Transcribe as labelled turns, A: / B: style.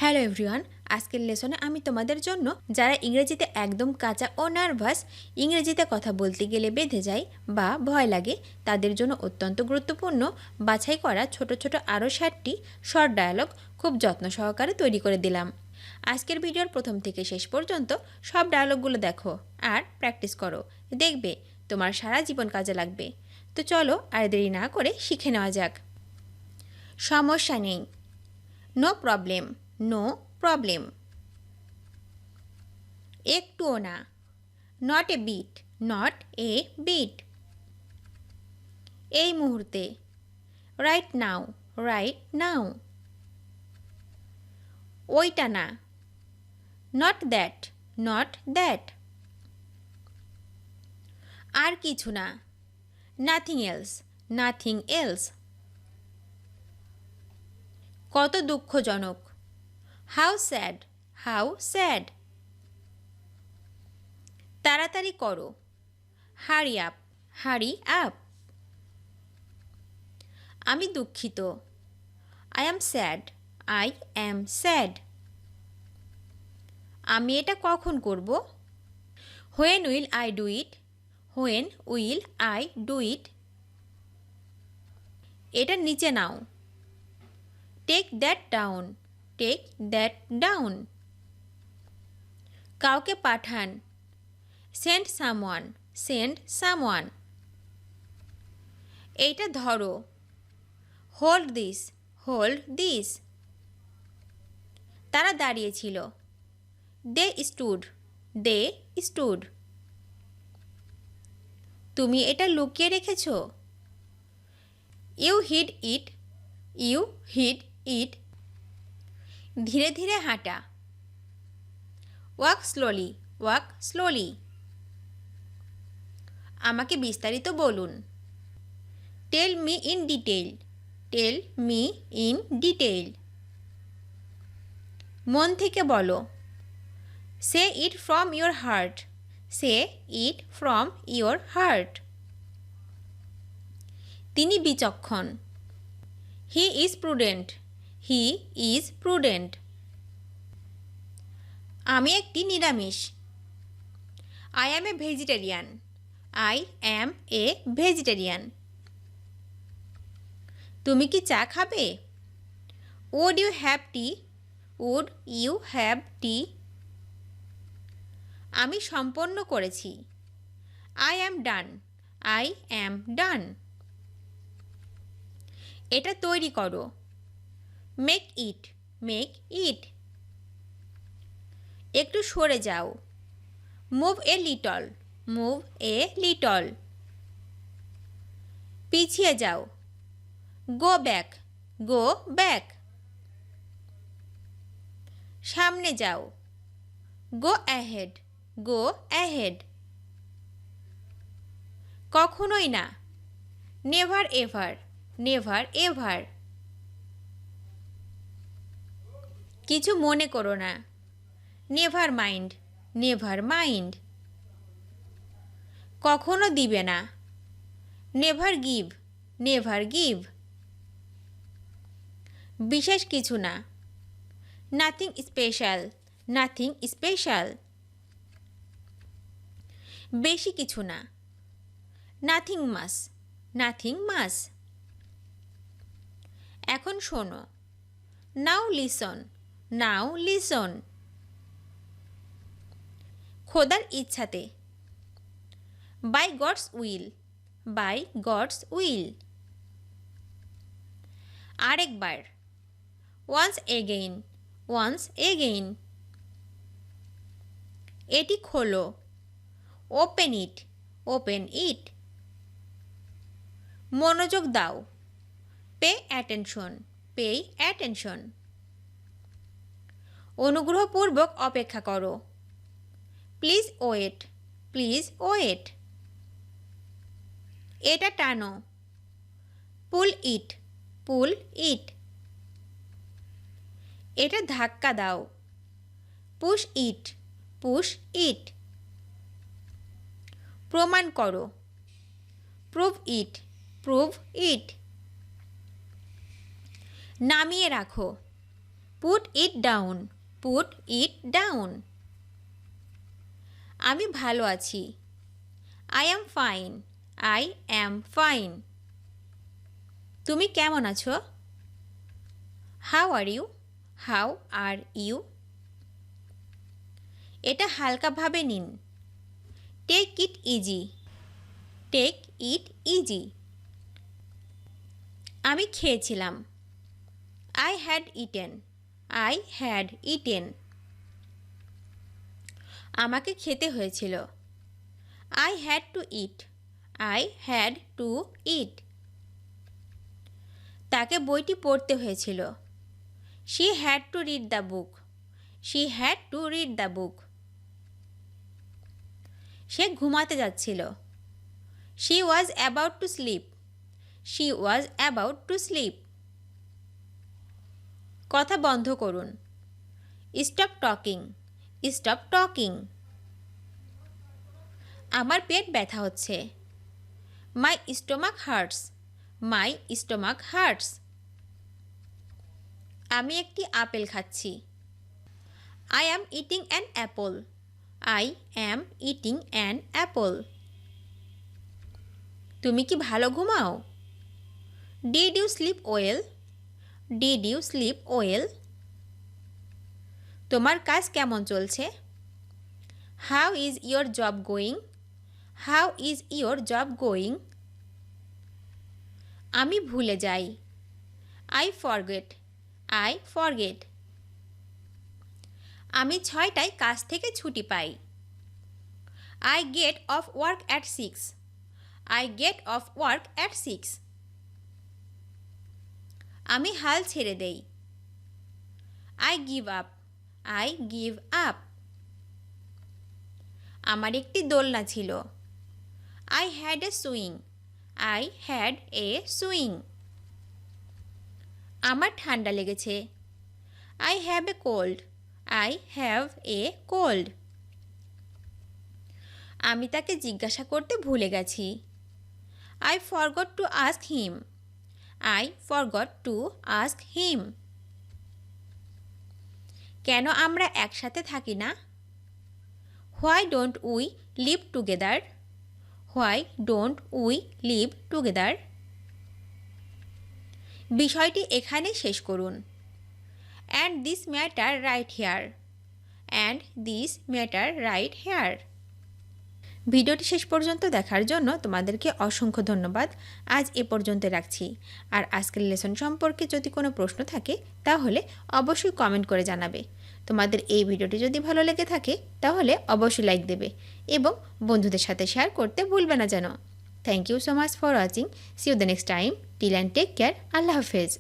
A: Hello everyone, আজকের লেসনে আমি তোমাদের জন্য যারা ইংরেজিতে একদম কাঁচা ও নার্ভাস, ইংরেজিতে কথা বলতে গেলে বেঁধে যায় বা ভয় লাগে, তাদের জন্য অত্যন্ত গুরুত্বপূর্ণ বাছাই করা ছোট ছোট আরও 60টি শর্ট ডায়ালগ খুব যত্ন সহকারে তৈরি করে দিলাম। আজকের ভিডিওর প্রথম থেকে শেষ পর্যন্ত সব ডায়ালগগুলো দেখো আর প্র্যাকটিস করো, দেখবে তোমার সারা জীবন কাজে লাগবে। তো চলো আর দেরি না করে শিখে নেওয়া যাক। সমস্যা নেই, নো প্রবলেম, নো প্রবলেম। একটুও না, not a bit, not a bit. এই মুহূর্তে, রাইট নাও, রাইট নাও। ওইটা না, নট দ্যাট, নট দ্যাট। আর কিছু না, নাথিং এলস, নাথিং এলস। কত দুঃখজনক, হাউ স্যাড, হাউ স্যাড। তাড়াতাড়ি করো, হারি আপ, হারি আপ। আমি দুঃখিত, I am sad, I am sad. আমি এটা কখন করব? When will I do it, when will I do it. এটা নিচে নাও, take that down, take that down. কাউকে পাঠান, সেন্ড সামওয়ান, সেন্ড সামওয়ান। এইটা ধরো, হোল্ড দিস, হোল্ড দিস। তারা দাঁড়িয়েছিল, দে স্টুড, দে স্টুড। তুমি এটা লুকিয়ে রেখেছ? ইউ হিড ইট, ইউ হিড ইট। ধীরে ধীরে হাঁটা, ওয়াক স্লোলি, ওয়াক স্লোলি। আমাকে বিস্তারিত বলুন, tell me in detail, tell me in detail. মন থেকে বলো, say it from your heart, say it from your heart. তিনি বিচক্ষণ, he is prudent, he is prudent. আমি একটি নিরামিষ, I am a vegetarian, I am a vegetarian. তুমি কি চা খাবে? Would you have tea, would you have tea. আমি সম্পন্ন করেছি, I am done, I am ডান। এটা তৈরি করো, মেক ইট, মেক ইট। একটু সরে যাও, move a little, move a little. পিছিয়ে যাও, গো ব্যাক, গো ব্যাক। সামনে যাও, গো অ্যাহেড, গো অ্যাহেড। কখনোই না, নেভার এভার, নেভার এভার। কিছু মনে করো না, নেভার মাইন্ড, নেভার মাইন্ড। কখনো দিবে না, নেভার গিভ, নেভার গিভ। বিশেষ কিছু না, নাথিং স্পেশাল, নাথিং স্পেশাল। বেশি কিছু না, নাথিং মাস, নাথিং মাস। এখন শোনো, নাও লিসন, নাও লিসন। খোদার ইচ্ছাতে, by God's will, by God's will. আরেকবার, ওয়ান্স এগেইন, ওয়ান্স এগেইন। এটি খোলো, ওপেন ইট, ওপেন ইট। মনোযোগ দাও, পে অ্যাটেনশন, পে অ্যাটেনশন। অনুগ্রহপূর্বক অপেক্ষা করো, প্লিজ ওয়েট, প্লিজ ওয়েট। এটা টানো, পুল ইট, পুল ইট। এটা ধাক্কা দাও, পুশ ইট, পুশ ইট। প্রমাণ করো, প্রুভ ইট, প্রুভ ইট। নামিয়ে রাখো, put it down, put it down. আমি ভালো আছি। I am fine, I am fine. তুমি কেমন আছো? How are you, how are you. এটা হালকাভাবে নিন। Take it easy, take it easy. আমি খেয়েছিলাম। I had eaten, I had eaten. আমাকে খেতে হয়েছিল। I had to eat, I had to eat. তাকে বইটি পড়তে হয়েছিল। She had to read the book, she had to read the book. সে ঘুমাতে যাচ্ছিল। She was about to sleep, she was about to sleep. কথা বন্ধ করুন। Stop talking, stop talking. আমার পেট ব্যথা হচ্ছে। My stomach hurts, my stomach hurts. আমি একটি আপেল খাচ্ছি। I am eating an apple, I am eating an apple. তুমি কি ভালো ঘুমাও? Did you sleep well, did you sleep well. তোমার কাজ কেমন চলছে? How is your job going, how is your job going. আমি ভুলে যাই। I forget, I forget. আমি 6টায় কাজ থেকে ছুটি পাই। I get off work at 6, I get off work at 6। আমি হাল ছেড়ে দেই। I give up, I give up. আমার একটি দোলনা ছিল। I had a swing, I had a swing. আমার ঠান্ডা লেগেছে। I have a cold, I have a cold. আমি তাকে জিজ্ঞাসা করতে ভুলে গেছি। I forgot to ask him, I forgot to ask him. কেন আমরা একসাথে থাকি না? Why don't we live together, why don't we live together. বিষয়টি এখানে শেষ করুন। And this matter right here, and this matter right here. ভিডিওটি শেষ পর্যন্ত দেখার জন্য তোমাদেরকে অসংখ্য ধন্যবাদ। আজ এ পর্যন্ত রাখছি। আর আজকের লেসন সম্পর্কে যদি কোনো প্রশ্ন থাকে তাহলে অবশ্যই কমেন্ট করে জানাবে। তোমাদের এই ভিডিওটি যদি ভালো লেগে থাকে তাহলে অবশ্যই লাইক দেবে এবং বন্ধুদের সাথে শেয়ার করতে ভুলবে না যেন। Thank you so much for watching. See you the next time. Till and take care. আল্লাহ হাফেজ।